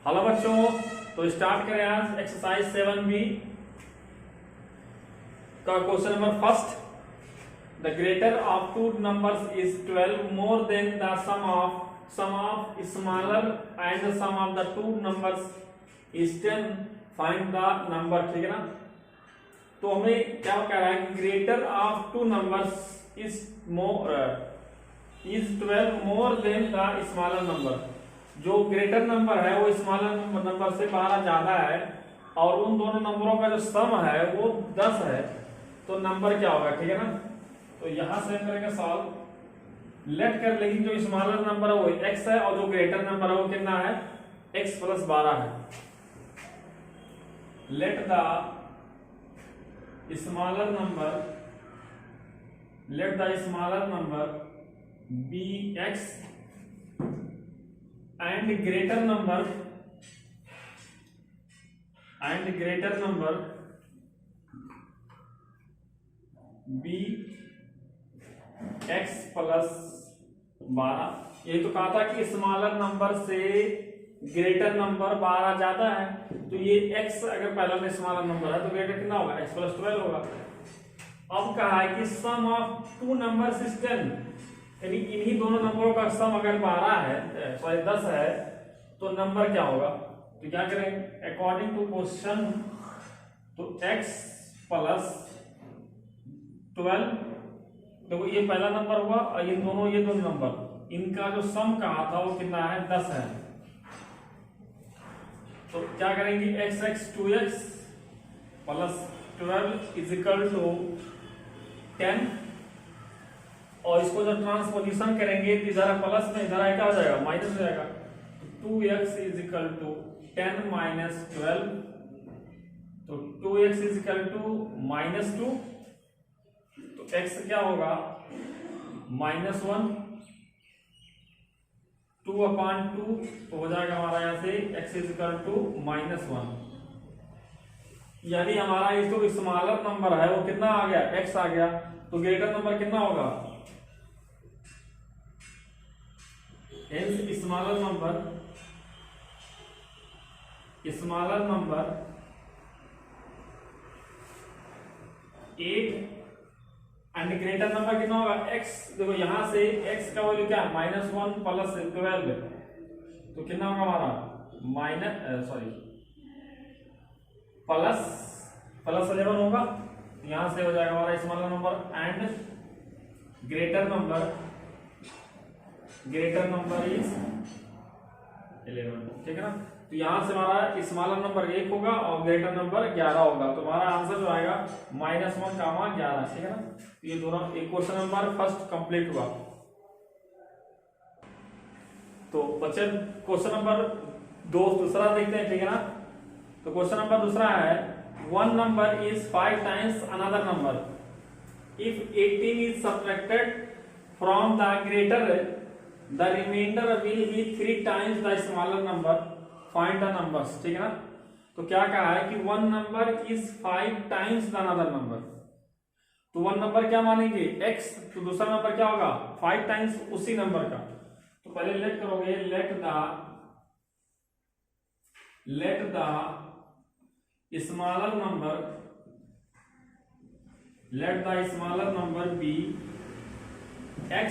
Hello बच्चों, तो start करें आज एक्सरसाइज 7B का question number first. The greater of two numbers is 12 more than the sum of smaller and the sum of the two numbers is 10, find the number. ठीक है ना। तो हमें क्या कह रहा है कि greater of two numbers is 12 more than the smaller number. जो ग्रेटर नंबर है वो स्मॉलर नंबर से 12 ज्यादा है और उन दोनों नंबरों का जो सम है वो 10 है, तो नंबर क्या होगा। ठीक है ना। तो यहां से हम करेंगे सॉल्व। लेट कर, लेकिन जो स्मॉलर नंबर है वो x है और जो ग्रेटर नंबर है वो कितना है, x + 12 है। Let the smaller number be x and greater number b x + 12। यही तो कहा था कि स्मॉलर नंबर से ग्रेटर नंबर 12 ज्यादा है, तो ये x अगर पहला में स्मॉलर नंबर है तो ग्रेटर कितना होगा, x + 12 होगा। अब कहा है कि सम ऑफ टू नंबर्स इज 10, यानी इन्हीं दोनों नंबरों का सम अगर 12 है, सॉरी 10 है, तो नंबर क्या होगा। तो क्या करें, अकॉर्डिंग टू क्वेश्चन, तो x + 12, देखो ये पहला नंबर हुआ और ये दोनों नंबर, इनका जो सम कहा था वो कितना है, 10 है। तो क्या करेंगे, x 2x + 12 = 10, और इसको जब ट्रांसपोजिशन करेंगे तो इधर प्लस में इधर क्या हो जाएगा, माइनस हो जाएगा। तो 2x = 10 - 12, तो 2x = -2, तो x क्या होगा, -1, 2/2, तो हो जाएगा हमारा यहां से x = -1। यानी हमारा ये जो स्मॉलर नंबर है वो कितना आ गया, x आ गया, तो ग्रेटर नंबर कितना होगा, smaller number 8 and greater number कितना होगा, x। देखो यहां से x का वैल्यू क्या है, -1 + 12, तो कितना होगा हमारा प्लस 11 होगा। यहां से हो जाएगा हमारा smaller number and greater number is 11। ठीक है ना। तो यहां से हमारा स्मॉलर नंबर 1 होगा और ग्रेटर नंबर 11 होगा, तो हमारा आंसर जो आएगा -1, 11। ठीक है ना। तो ये दोनों एक क्वेश्चन नंबर फर्स्ट कंप्लीट हुआ। तो बच्चे क्वेश्चन नंबर दूसरा देखते हैं। ठीक है ना। तो क्वेश्चन नंबर दूसरा है, one number is 5 times another number if 18 is subtracted from the greater, the remainder will be 3 times the smaller number, find the numbers। ठीक है ना। तो क्या कहा है कि one number is 5 times the another number, तो वन नंबर क्या मानेंगे, x, तो दूसरा नंबर क्या होगा, 5 टाइम्स उसी नंबर का। तो पहले लेट करोगे, let the smaller number be x।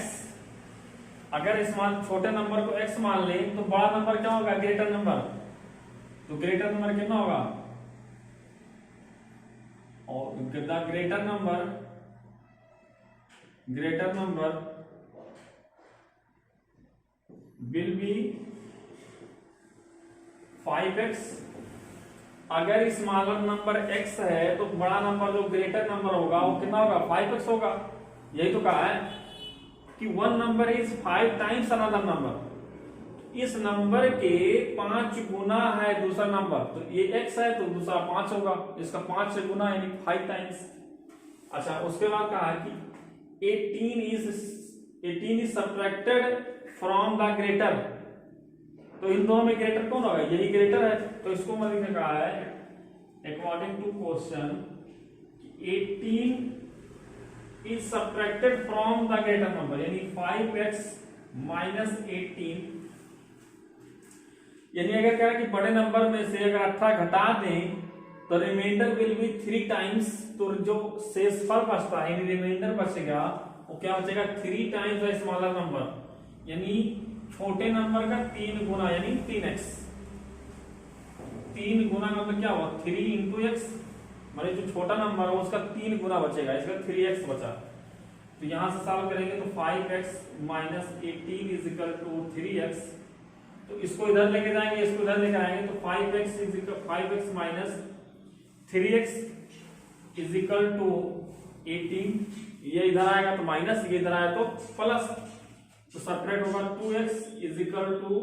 अगर छोटे नंबर को x मान ले तो बड़ा नंबर क्या होगा, ग्रेटर नंबर, तो ग्रेटर नंबर कितना होगा, और the greater number will be 5x। अगर स्मॉलर नंबर x है तो बड़ा नंबर जो ग्रेटर नंबर होगा वो कितना होगा, 5x होगा। यही तो कहा है कि one number is 5 times another number, इस नंबर के 5 गुना है दूसरा नंबर, तो ये x है तो दूसरा 5 होगा, इसका 5 से गुना यानी 5 टाइम्स। अच्छा, उसके बाद कहा है कि 18 is subtracted from the greater, तो इन दोनों में ग्रेटर कौन होगा, यही ग्रेटर है, तो इसको मैंने कहा है according to question 18 is subtracted from the greater number, यानी 5x - 18 यानी अगर क्या है कि बड़े नंबर में से अगर 18 घटा दें तो रिमाइंडर विल बी 3 टाइम्स, तो जो शेषफल बचता है यानी रिमाइंडर बचेगा वो क्या बचेगा 3 टाइम्स द स्मॉलर नंबर, यानी छोटे नंबर का 3 गुना यानी 3x। 3 गुना मतलब क्या हुआ 3 इंटू एक्स, मतलब जो छोटा नंबर है उसका 3 गुना बचेगा, इसका 3x बचा। तो यहां से सॉल्व करेंगे तो 5x minus 18 is equal to 3x। तो इसको इधर लेके जाएंगे, इसको इधर लेके आएंगे तो 5x minus 3x is equal to 18, ये इधर आएगा तो माइनस, ये इधर आया तो प्लस, तो सेपरेट होगा 2x is equal to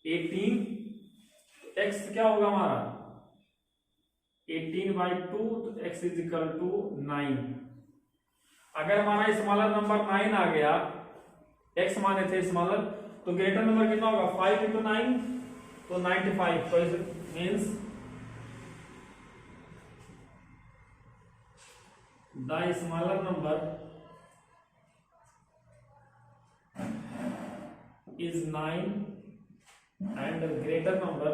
18, x क्या होगा हमारा 18/2, तो x इज इक्वल टू 9। अगर हमारा स्मॉलर नंबर 9 आ गया, x माने थे स्मॉलर, तो ग्रेटर नंबर कितना होगा 5 इंटू 9 तो 95, तो it means the smaller number is 9 and greater number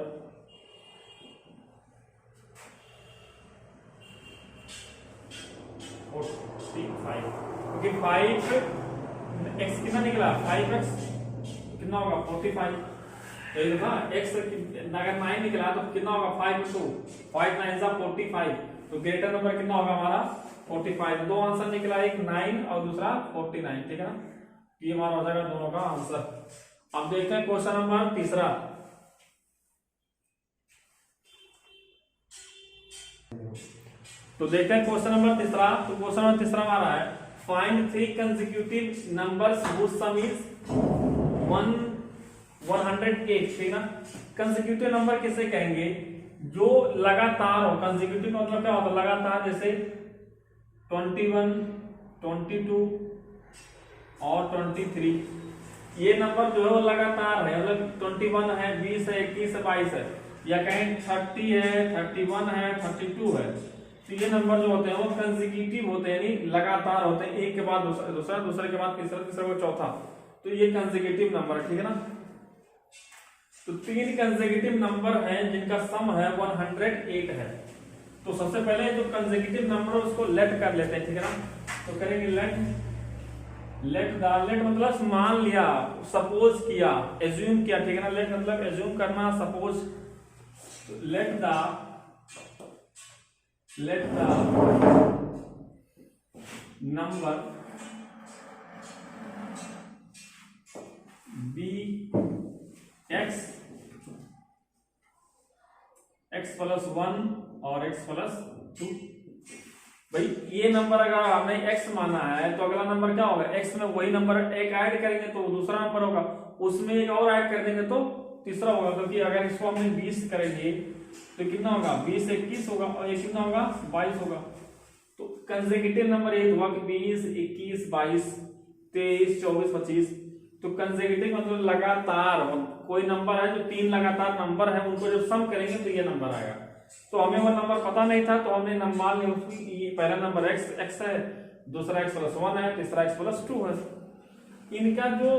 क्योंकि 5 x कितना निकला 5x कितना होगा 45, तो ये देखा x अगर 9 निकला तो कितना होगा 5 इंटू 5 9 जा 45, तो ग्रेटर नंबर कितना होगा हमारा 45। दो आंसर निकला, एक 9 और दूसरा 49, ठीक है ना, ये हमारा हो जाएगा दोनों का आंसर। अब देखते हैं क्वेश्चन नंबर तीसरा। तो देखते हैं क्वेश्चन नंबर तीसरा। तो क्वेश्चन नंबर तीसरा हमारा है find 3 consecutive numbers whose sum is 108, ठीक ना। कंसेक्यूटिव नंबर किसे कहेंगे जो लगातार हो, कंसेक्यूटिव मतलब क्या होता है लगातार, जैसे 21 22 और 23, ये नंबर जो है वो लगातार है, मतलब 21 है 20 है 21 है 22 है, या कहीं 30 है 31 है 32 है, तो ये नंबर जो होते हैं वो कंसेक्यूटिव होते हैं, यानी लगातार होते हैं, एक के बाद दूसरा दूसरा दूसरे के बाद तीसरा तीसरे को चौथा, तो ये कंसेक्यूटिव नंबर है, ठीक है ना। तो 3 कंसेक्यूटिव नंबर हैं जिनका सम है 108 है। तो सबसे पहले जो कंसेक्यूटिव नंबर है उसको लेट कर लेते हैं, ठीक है ना। तो करेंगे लेट मतलब मान लिया, सपोज किया, एज्यूम किया, ठीक है ना। लेट मतलब एज्यूम करना, suppose, let the number be x plus 1 और x प्लस 2। भाई ये नंबर अगर हमने x माना है तो अगला नंबर क्या होगा, x में वही नंबर एक ऐड करेंगे तो दूसरा नंबर होगा, उसमें एक और ऐड कर देंगे तो तीसरा होगा। क्योंकि अगर इसको हमने 20 करेंगे तो कितना होगा 20 21 होगा, और ये कितना होगा 22 होगा। तो कंसेक्यूटिव नंबर ये हुआ कि 20 21 22 23 24 25। तो कंसेक्यूटिव मतलब लगातार, कोई नंबर है जो 3 लगातार नंबर है उनको जब सम करेंगे तो ये नंबर आएगा। तो हमें वो नंबर पता नहीं था तो हमने मान लिया उसकी पहला नंबर x है, दूसरा x प्लस 1 है, तीसरा x प्लस 2 है। इनका जो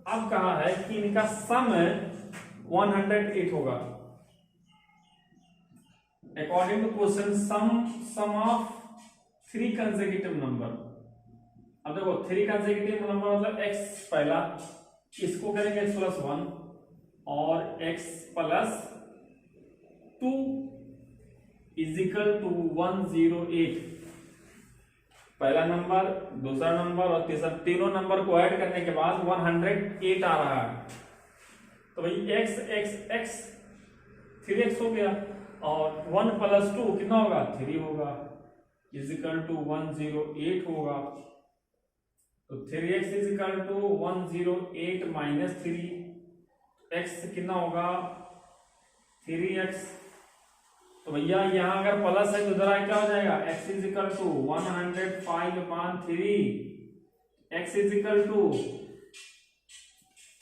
अब कहा है कि इनका सम 108 होगा according to question. Sum of 3 consecutive number. अब देखो 3 कंसेक्यूटिव नंबर मतलब x पहला, इसको करेंगे x प्लस 1 और x plus 2 is equal to 108। पहला नंबर, दूसरा नंबर और तीसरा, तीनों नंबर को ऐड करने के बाद 108 आ रहा है। तो भाई x 3x हो गया और 1 प्लस 2 कितना होगा 3 होगा, इज इक्वल टू 108 होगा। तो 3x is equal to 108 minus 3, x कितना होगा 3x। तो भैया यहाँ अगर प्लस है तो इधर क्या हो जाएगा, x is equal to 105/3, x is equal to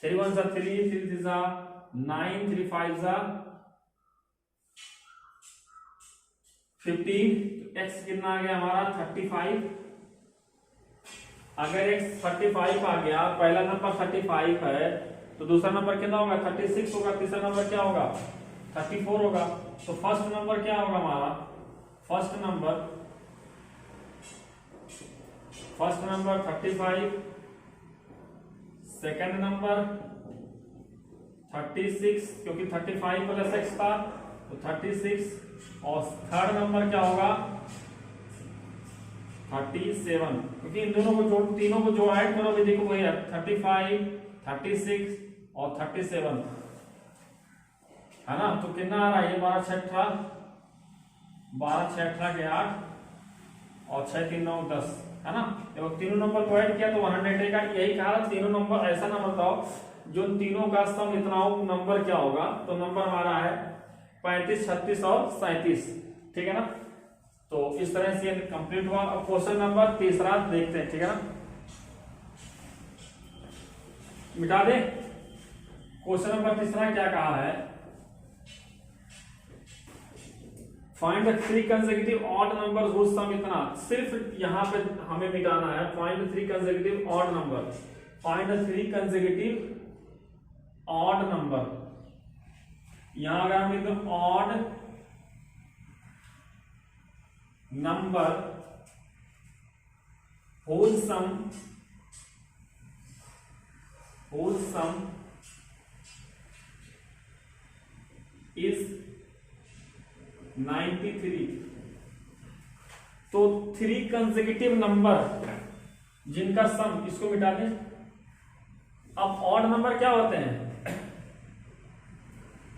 3 1 3 3 3 9 3 5 15। x कितना आ गया हमारा 35। अगर x 35 आ गया, पहला नंबर 35 है तो दूसरा नंबर कितना होगा 36 होगा, तीसरा नंबर क्या होगा 34 होगा। तो फर्स्ट नंबर क्या होगा हमारा, फर्स्ट नंबर 35, सेकंड नंबर 36 क्योंकि 35 प्लस x था तो 36, और थर्ड नंबर क्या होगा 37, क्योंकि इन दोनों को जोड़, तीनों को जो ऐड करोगे देखो वही है 35, 36 और 37 है ना। तो कितना आ रहा है ये 12 6 के 8 और 6 3 9 10 है ना। जब तीनों नंबर को ऐड किया तो 100 का, यही कहा तीनों नंबर ऐसा नंबर बताओ जो तीनों का सम इतना हो, नंबर क्या होगा। तो नंबर हमारा है 35, 36 और 37, ठीक है ना। तो इस तरह से ये कंप्लीट हुआ। अब क्वेश्चन नंबर तीसरा देखते हैं, ठीक है ना, मिटा दे। क्वेश्चन नंबर तीसरा क्या कहा है, find the 3 consecutive odd numbers whose sum इतना। सिर्फ यहां पे हमें मिटाना है find the 3 consecutive odd number, find the 3 consecutive odd number. यहां अगर हम लिखते odd number whole sum is 93, तो 3 कंसेक्यूटिव नंबर जिनका सम, इसको मिटा दें। अब ऑड नंबर क्या होते हैं,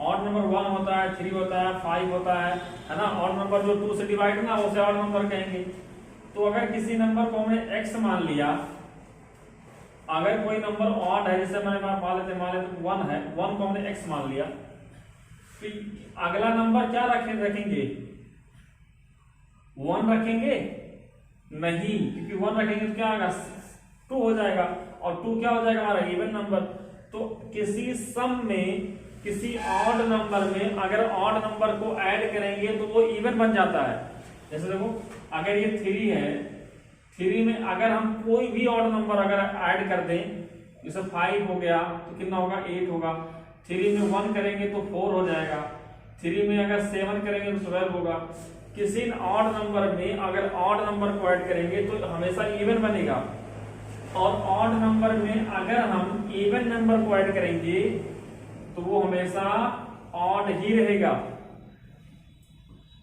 ऑड नंबर 1 होता है, 3 होता है, 5 होता है ना। ऑड नंबर जो 2 से डिवाइड ना उसे ऑड नंबर कहेंगे। तो अगर किसी नंबर को हमने x मान लिया, अगर कोई नंबर ऑड है, जैसे मैंने मान लेते 1 है, 1 को हमने x मान लिया, तो अगला नंबर क्या रखेंगे 1 रखेंगे नहीं, क्योंकि 1 रखेंगे तो क्या आएगा 2 हो जाएगा, और 2 क्या हो जाएगा हमारा इवन नंबर। तो किसी सम में, किसी ऑड नंबर में अगर ऑड नंबर को ऐड करेंगे तो वो इवन बन जाता है। जैसे देखो अगर ये 3 है, 3 में अगर हम कोई भी ऑड नंबर अगर ऐड कर दें, जैसे 5 हो गया तो कितना होगा 8 होगा, 3 में 1 करेंगे तो 4 हो जाएगा, 3 में अगर 7 करेंगे तो 12 होगा। किसी ऑड नंबर में अगर ऑड नंबर को ऐड करेंगे तो हमेशा इवन बनेगा, और ऑड नंबर में अगर हम इवन नंबर को ऐड करेंगे तो वो हमेशा ऑड ही रहेगा।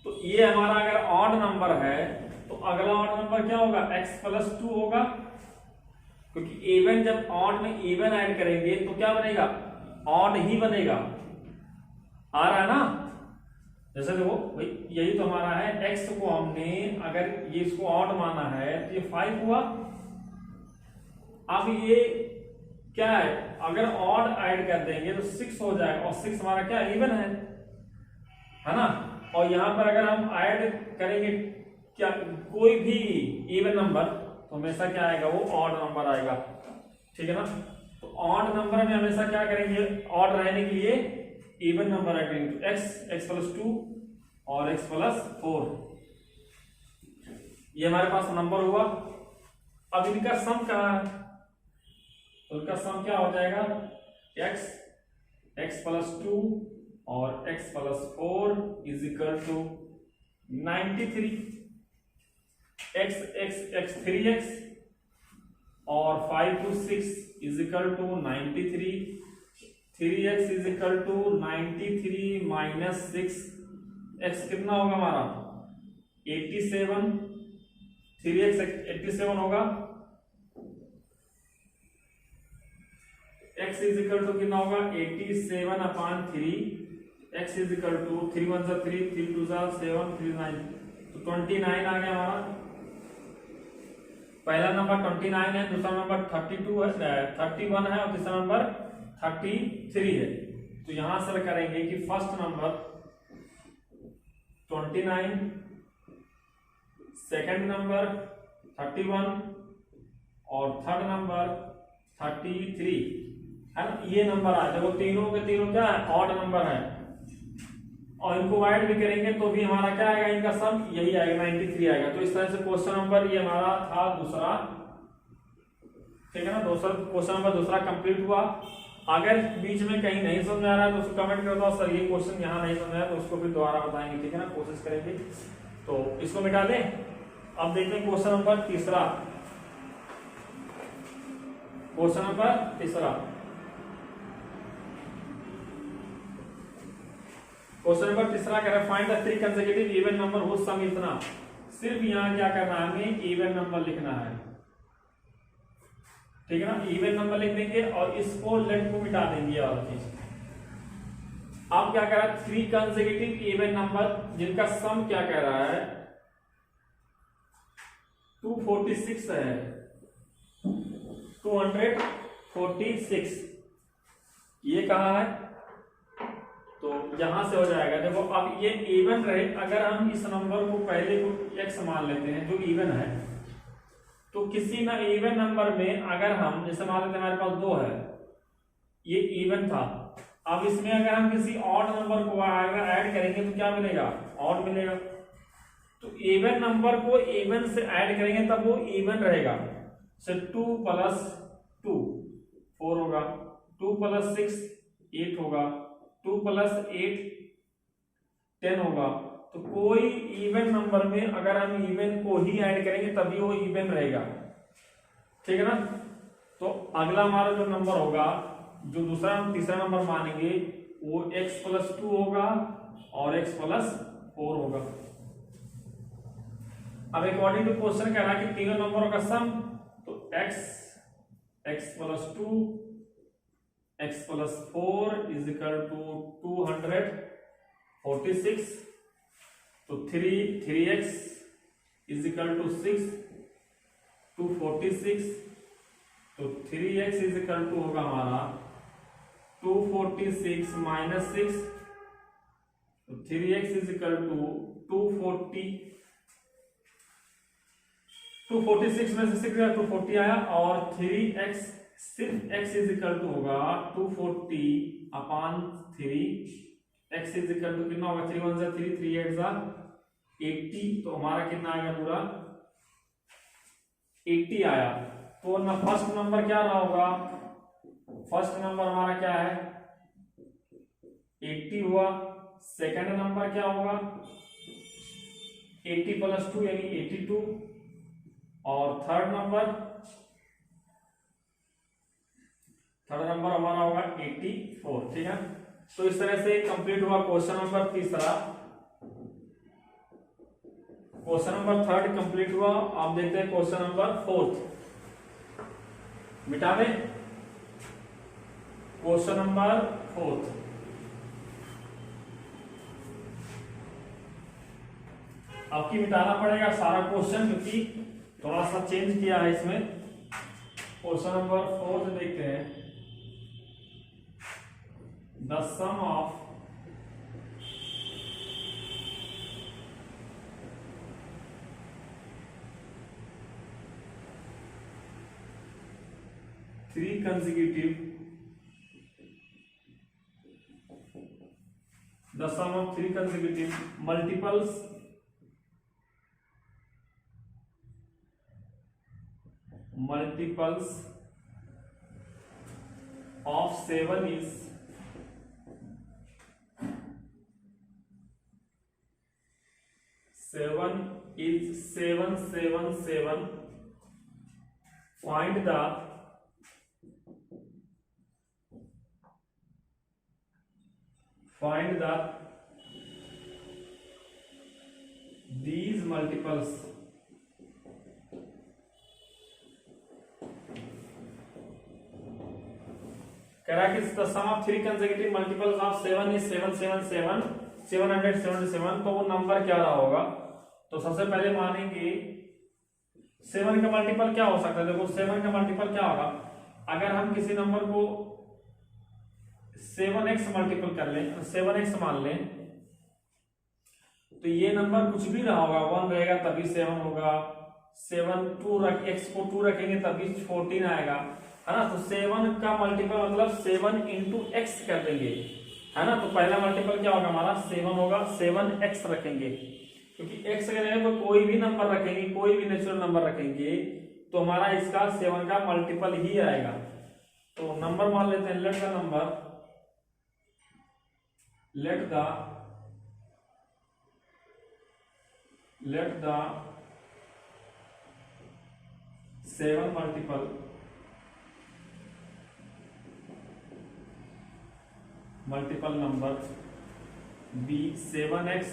तो ये हमारा अगर ऑड नंबर है तो अगला ऑड नंबर क्या होगा x + 2 होगा, क्योंकि इवन जब ऑड में इवन ऐड करेंगे तो क्या बनेगा ऑड ही बनेगा। आ रहा है ना। जैसे देखो भाई यही तो हमारा है, x को हमने अगर ये इसको ऑड माना है तो ये 5 हुआ। अब ये क्या है, अगर ऑड ऐड कर देंगे तो 6 हो जाएगा, और 6 हमारा क्या इवन है ना। और यहां पर अगर हम ऐड करेंगे क्या कोई भी इवन नंबर तो हमेशा क्या आएगा वो ऑड नंबर आएगा, ठीक है ना। तो ऑड नंबर में हमेशा क्या करेंगे, ऑड रहने के लिए इवन नंबर ऐड करेंगे, तो x + 2 और x + 4, ये हमारे पास नंबर हुआ। अब इनका सम कहाँ है, तो उनका सम क्या हो जाएगा x + 2 और x + 4 = 93, x 3x और 5 to 6 = 93, 3x = 93 - 6, x कितना होगा हमारा 87, 3x 87 होगा, x कितना होगा 87/3, x = 3 1 3 3 2 7 3 9, तो 29 आ गया हमारा। पहला नंबर 29 है, दूसरा नंबर 32 है, 31 है, और तीसरा नंबर 33 है। तो यहां से करेंगे कि फर्स्ट नंबर 29, सेकंड नंबर 31 और थर्ड नंबर 33 है ना। ये नंबर आ जाए, वो तीनों के तीनों क्या है ऑड नंबर है, और इनको ऐड भी करेंगे तो भी हमारा क्या आएगा, इनका सम यही आएगा 93 आएगा। तो इस तरह से क्वेश्चन नंबर ये हमारा था दूसरा, ठीक है ना। क्वेश्चन नंबर दूसरा कंप्लीट हुआ। अगर बीच में कहीं नहीं समझ आ रहा है तो उसको कमेंट कर दो, सर ये क्वेश्चन यहाँ नहीं समझ आया, तो उसको फिर दोबारा बताएंगे, ठीक है ना, कोशिश करेंगे। तो इसको मिटा दें। अब देखते हैं क्वेश्चन नंबर तीसरा। क्वेश्चन नंबर तीसरा, क्वेश्चन नंबर तीसरा कह रहा है find the three consecutive even number whose sum इतना। सिर्फ यहाँ क्या करना है, हमें इवन नंबर लिखना है, ठीक है ना, इवन नंबर लिख देंगे और इसको लेट को मिटा देंगे और चीज। अब क्या कह रहा है, थ्री कंसेक्यूटिव इवन नंबर जिनका सम क्या कह रहा है 246 है, 246 ये कहा है, तो यहां से हो जाएगा। देखो अब ये इवन रहे, अगर हम इस नंबर को पहले को एक्स मान लेते हैं जो इवन है, तो किसी ना इवन नंबर में अगर हम जैसे मान लेते हैं हमारे पास 2 है, ये इवन था, अब इसमें अगर हम किसी ऑड नंबर को अगर ऐड करेंगे तो क्या मिलेगा, ऑड मिलेगा। तो इवन नंबर को इवन से ऐड करेंगे तब वो इवन रहेगा। 2 + 2 4 होगा, 2 + 6 8 होगा, 2 + 8 10 होगा। तो कोई इवन नंबर में अगर हम इवन को ही ऐड करेंगे तभी वो इवन रहेगा, ठीक है ना। तो अगला हमारा जो नंबर होगा, जो दूसरा हम तीसरा नंबर मानेंगे, वो x + 2 होगा और x + 4 होगा। अब अकॉर्डिंग टू क्वेश्चन कह रहा है कि तीनों नंबरों का सम, तो x + 2 x + 4 = 246, तो 3x = 6, 246, तो 3x = होगा हमारा 246 - 6, तो 3x = 246 में से 6 गया 240 आया, और 3x सिर्फ x होगा 240/3, x कितना होगा 3 1 3 3 8 80, तो हमारा कितना आएगा पूरा 80 आया। तो ना फर्स्ट नंबर क्या रहा होगा, फर्स्ट नंबर हमारा क्या है 80 हुआ, सेकंड नंबर क्या होगा 80 + 2 यानी 82, और थर्ड नंबर हमारा होगा 84, ठीक है। तो इस तरह से कंप्लीट हुआ क्वेश्चन नंबर तीसरा। क्वेश्चन नंबर थर्ड कंप्लीट हुआ। आप देखते हैं क्वेश्चन नंबर फोर्थ, मिटा दें। क्वेश्चन नंबर फोर्थ, आपकी मिटाना पड़ेगा सारा क्वेश्चन क्योंकि थोड़ा सा चेंज किया है इसमें। क्वेश्चन नंबर फोर्थ देखते हैं। The sum of three consecutive multiples of 7 is 777. Find the these multiples कह रहा है कि the sum of three consecutive multiples of 7 is 777, तो वो नंबर क्या रहा होगा। तो सबसे पहले मानेंगे 7 का मल्टीपल क्या हो सकता है। देखो 7 का मल्टीपल क्या होगा, अगर हम किसी नंबर को 7x मल्टीपल कर लें, 7x मान लें, तो ये नंबर कुछ भी रहा होगा, 1 रहेगा तभी 7 होगा, 7 2 x को 2 रखेंगे तभी 14 आएगा, है ना। तो 7 का मल्टीपल मतलब 7 × x कर देंगे, है ना। तो पहला मल्टीपल क्या होगा हमारा 7 होगा, 7x रखेंगे, क्योंकि x करेंगे तो कोई भी नंबर रखेंगे, कोई भी नेचुरल नंबर रखेंगे तो हमारा इसका 7 का मल्टीपल ही आएगा। तो नंबर मान लेते हैं, let the 7 multiple number be 7x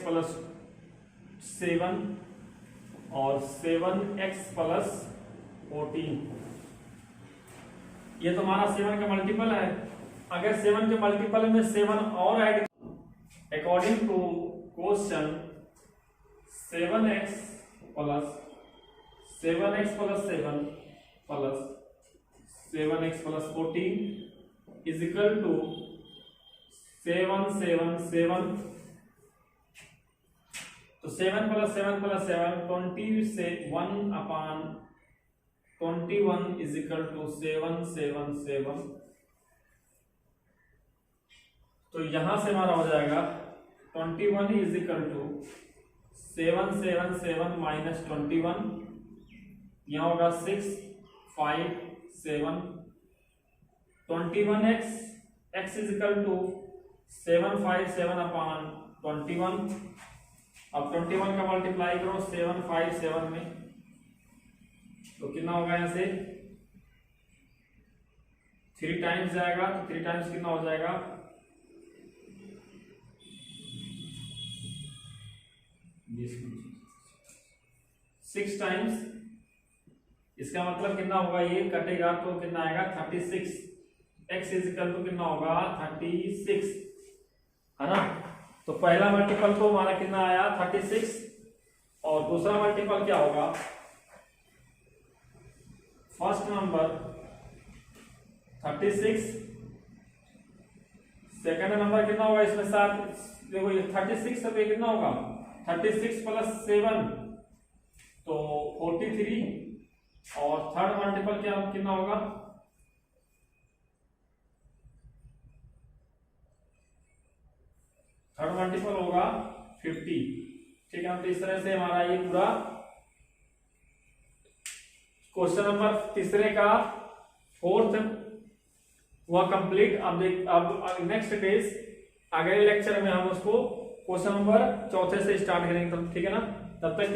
plus 7 और 7x प्लस 14। ये तो हमारा 7 का मल्टीपल है। अगर 7 के मल्टीपल में 7 और add, according to question 7x plus 7 7x plus 14 is equal to 7 7 7। तो 7 प्लस 7 प्लस 7 20 से 1 अपान 21 इज इक्वल टू 7 7 7। तो यहां से हमारा हो जाएगा 21 इज इक्वल टू 7 7 7 माइनस 21, यहां होगा 6 5 7। 21x इज इक्वल टू 757 अपान 21। अब 21 का मल्टीप्लाई करो 757 में, तो कितना होगा, यहां से 3 टाइम्स जाएगा, तो 3 टाइम्स कितना हो जाएगा, 6 टाइम्स। इसका मतलब कितना होगा, ये कटेगा तो कितना आएगा 36। x इज इक्वल टू कितना होगा 36, है ना। तो पहला मल्टीपल तो हमारा कितना आया 36, और दूसरा मल्टीपल क्या होगा, फर्स्ट नंबर 36, सेकंड नंबर कितना होगा, इसमें 7, देखो ये 36 अब ये कितना होगा 36 प्लस 7 तो 43, और थर्ड मल्टीपल क्या कितना होगा, थर्ड मल्टीपल होगा 50। ठीक है, तो इस तरह से हमारा ये पूरा क्वेश्चन नंबर तीसरे का फोर्थ हुआ कंप्लीट। अब नेक्स्ट डेज अगले लेक्चर में हम उसको क्वेश्चन नंबर चौथे से स्टार्ट करेंगे, ठीक है ना। तब तक